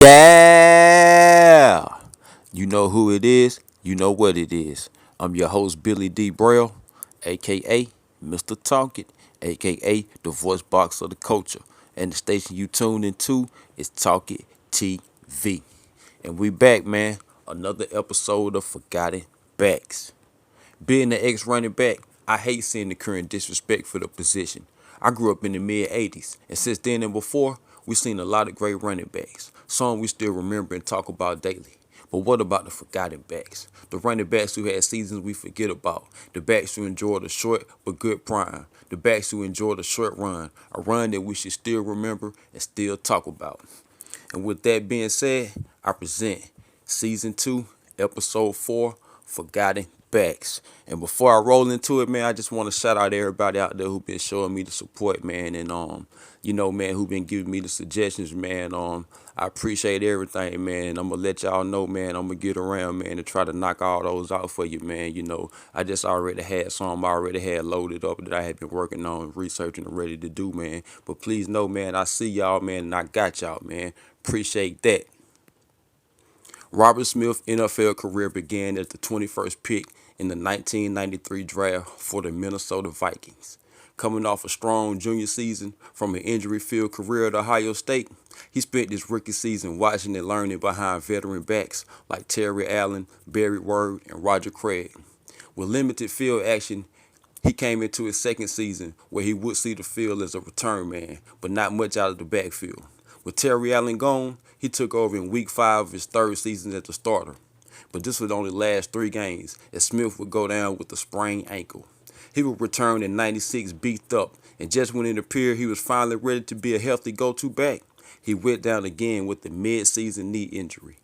Yeah! You know who it is, you know what it is. I'm your host, Billy D. Braille, aka Mr. Talk It, aka the voice box of the culture. And the station you tuned into is Talk It TV. And we back, man. Another episode of Forgotten Backs. Being the ex running back, I hate seeing the current disrespect for the position. I grew up in the mid 80s, and since then and before, we've seen a lot of great running backs, some we still remember and talk about daily. But what about the forgotten backs? The running backs who had seasons we forget about. The backs who enjoyed a short but good prime. The backs who enjoyed a short run. A run that we should still remember and still talk about. And with that being said, I present Season 2, Episode 4, Forgotten Backs. And before I roll into it, man, I just want to shout out everybody out there who been showing me the support, man, and man, who been giving me the suggestions, man. I appreciate everything, man. I'm gonna let y'all know, man. I'm gonna get around, man, and try to knock all those out for you, man. I just already had some I already had loaded up that I had been working on, researching and ready to do, man. But please know, man, I see y'all, man, and I got y'all, man. Appreciate that. Robert Smith's NFL career began as the 21st pick in the 1993 draft for the Minnesota Vikings. Coming off a strong junior season from an injury-filled career at Ohio State, he spent his rookie season watching and learning behind veteran backs like Terry Allen, Barry Word, and Roger Craig. With limited field action, he came into his second season where he would see the field as a return man, but not much out of the backfield. With Terry Allen gone, he took over in week 5 of his third season as the starter. But this would only last 3 games, as Smith would go down with a sprained ankle. He would return in 96 beat up, and just when it appeared he was finally ready to be a healthy go-to back, he went down again with the mid-season knee injury.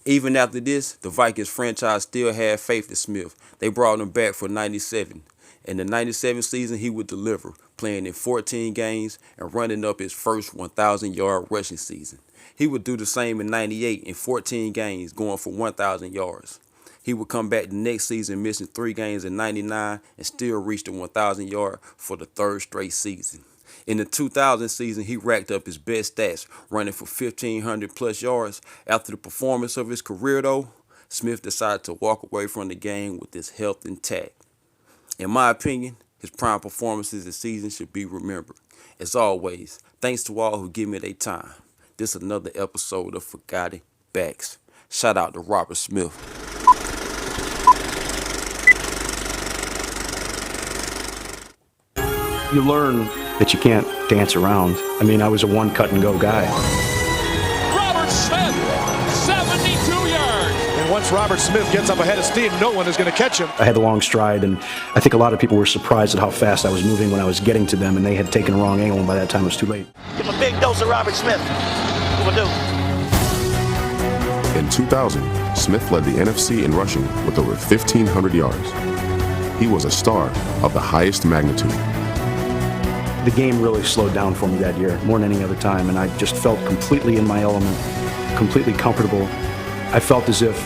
Even after this, the Vikings franchise still had faith in Smith. They brought him back for 97. In the 97 season, he would deliver, playing in 14 games and running up his first 1,000-yard rushing season. He would do the same in 98 in 14 games, going for 1,000 yards. He would come back the next season, missing 3 games in 99 and still reach the 1,000 yard for the 3rd straight season. In the 2000 season, he racked up his best stats, running for 1,500 plus yards. After the performance of his career, though, Smith decided to walk away from the game with his health intact. In my opinion, his prime performances this season should be remembered. As always, thanks to all who give me their time. This is another episode of Forgotten Backs. Shout out to Robert Smith. You learn that you can't dance around. I mean, I was a one cut and go guy. Robert Smith, 72 yards. And once Robert Smith gets up ahead of steam, no one is going to catch him. I had the long stride, and I think a lot of people were surprised at how fast I was moving when I was getting to them, and they had taken a wrong angle, and by that time it was too late. Give him a big dose of Robert Smith. What will do? In 2000, Smith led the NFC in rushing with over 1,500 yards. He was a star of the highest magnitude. The game really slowed down for me that year, more than any other time, and I just felt completely in my element, completely comfortable. I felt as if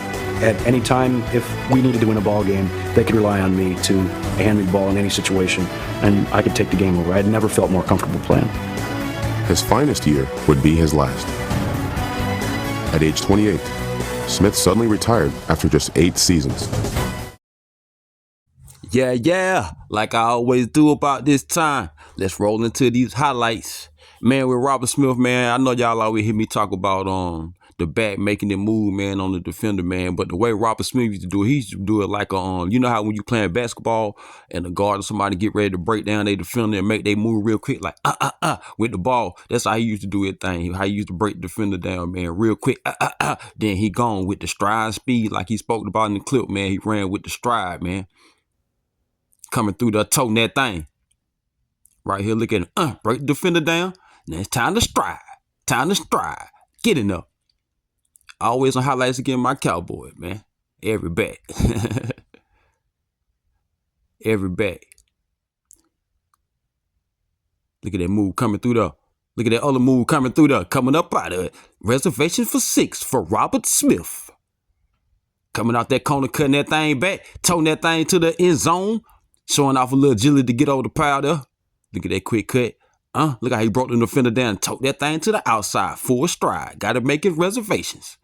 at any time, if we needed to win a ball game, they could rely on me to hand me the ball in any situation, and I could take the game over. I had never felt more comfortable playing. His finest year would be his last. At age 28, Smith suddenly retired after just 8 seasons. Yeah, like I always do about this time. Let's roll into these highlights. Man, with Robert Smith, man, I know y'all always hear me talk about the back making the move, man, on the defender, man. But the way Robert Smith used to do it, he used to do it like you know how when you playing basketball and the guard or somebody get ready to break down their defender and make they move real quick, like with the ball. That's how he used to do his thing. How he used to break the defender down, man, real quick. Then he gone with the stride speed, like he spoke about in the clip, man. He ran with the stride, man. Coming through the toting that thing. Right here, look at him. Break the defender down. Now it's time to stride. Time to stride. Get enough. Always on highlights again, my Cowboy, man. Every back. Every back. Look at that move coming through there. Look at that other move coming through there. Coming up out of it. Reservation for 6 for Robert Smith. Coming out that corner, cutting that thing back. Toting that thing to the end zone. Showing off a little agility to get over the pile there. Look at that quick cut. Look how he broke the defender down and took that thing to the outside. Full stride. Got to make his reservations.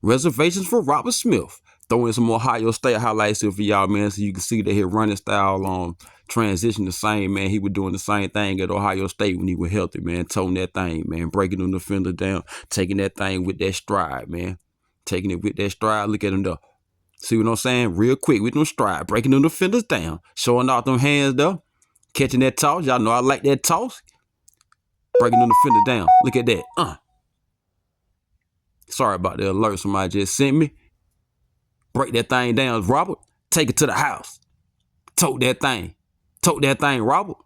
Reservations for Robert Smith. Throw in some Ohio State highlights here for y'all, man, so you can see that his running style transition the same, man. He was doing the same thing at Ohio State when he was healthy, man. Toting that thing, man. Breaking the defender down. Taking that thing with that stride, man. Taking it with that stride. Look at him there. See what I'm saying? Real quick with them stride. Breaking them defenders down. Showing off them hands there. Catching that toss. Y'all know I like that toss. Breaking them defender down. Look at that. Sorry about the alert somebody just sent me. Break that thing down, Robert. Take it to the house. Tote that thing. Tote that thing, Robert.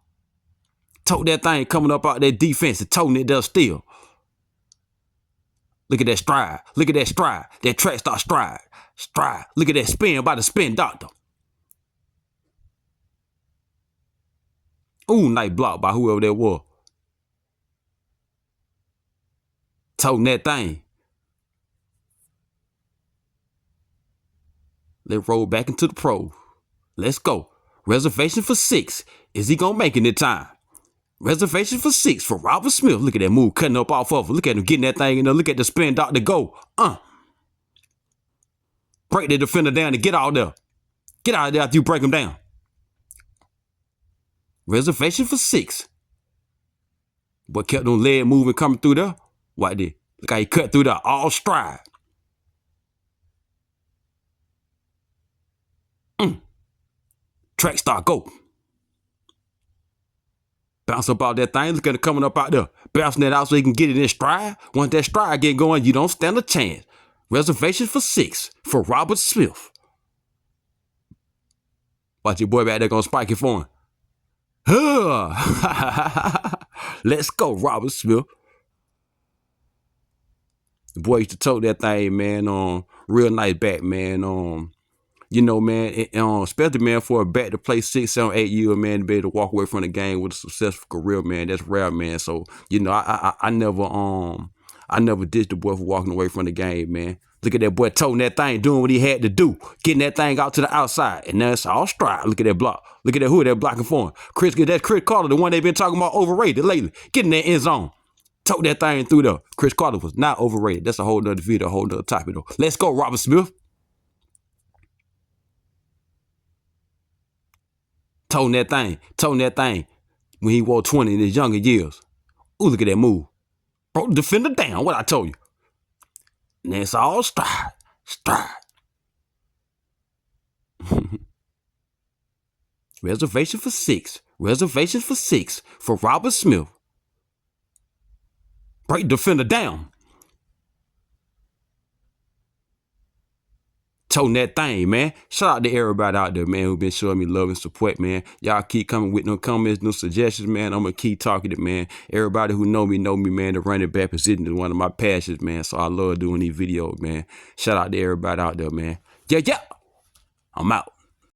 Tote that thing coming up out that defense and toting it there still. Look at that stride. Look at that stride. That track star stride. Stride. Look at that spin by the spin doctor. Ooh, nice block by whoever that was. Toting that thing. Let's roll back into the pro. Let's go. Reservation for 6. Is he going to make it in time? Reservation for 6 for Robert Smith. Look at that move cutting up off of her. Look at him getting that thing in there. Look at the spin doctor go. Break the defender down and get out there. Get out of there after you break him down. Reservation for 6. But kept on leg moving coming through there. What did? Look how he cut through there. All stride. Track star, go. Bounce up out that thing. Look at it coming up out there. Bouncing it out so he can get it in stride. Once that stride get going, you don't stand a chance. Reservation for 6 for Robert Smith. Watch your boy back there gonna spike it for him. Let's go, Robert Smith. The boy used to tote that thing, man. Real nice back, man. You know, man, especially, man, for a back to play 6, 7, 8 years, man, to be able to walk away from the game with a successful career, man, that's rare, man. So, you know, I never ditched the boy for walking away from the game, man. Look at that boy toting that thing, doing what he had to do, getting that thing out to the outside, and now it's all stride. Look at that block. Look at that who they're blocking for him. That's Chris Carter, the one they've been talking about overrated lately. Getting that end zone. Tote that thing through there. Chris Carter was not overrated. That's a whole nother video, a whole nother topic, though. Let's go, Robert Smith. Toting that thing when he wore 20 in his younger years. Ooh, look at that move. Broke the defender down, what I told you. And it's all stride. Reservation for 6. Reservation for 6 for Robert Smith. Break the defender down. Toting that thing, man. Shout out to everybody out there, man, who been showing me love and support, man. Y'all keep coming with no comments, no suggestions, man. I'm going to keep talking it, man. Everybody who know me, man. The running back position is one of my passions, man. So I love doing these videos, man. Shout out to everybody out there, man. Yeah. I'm out.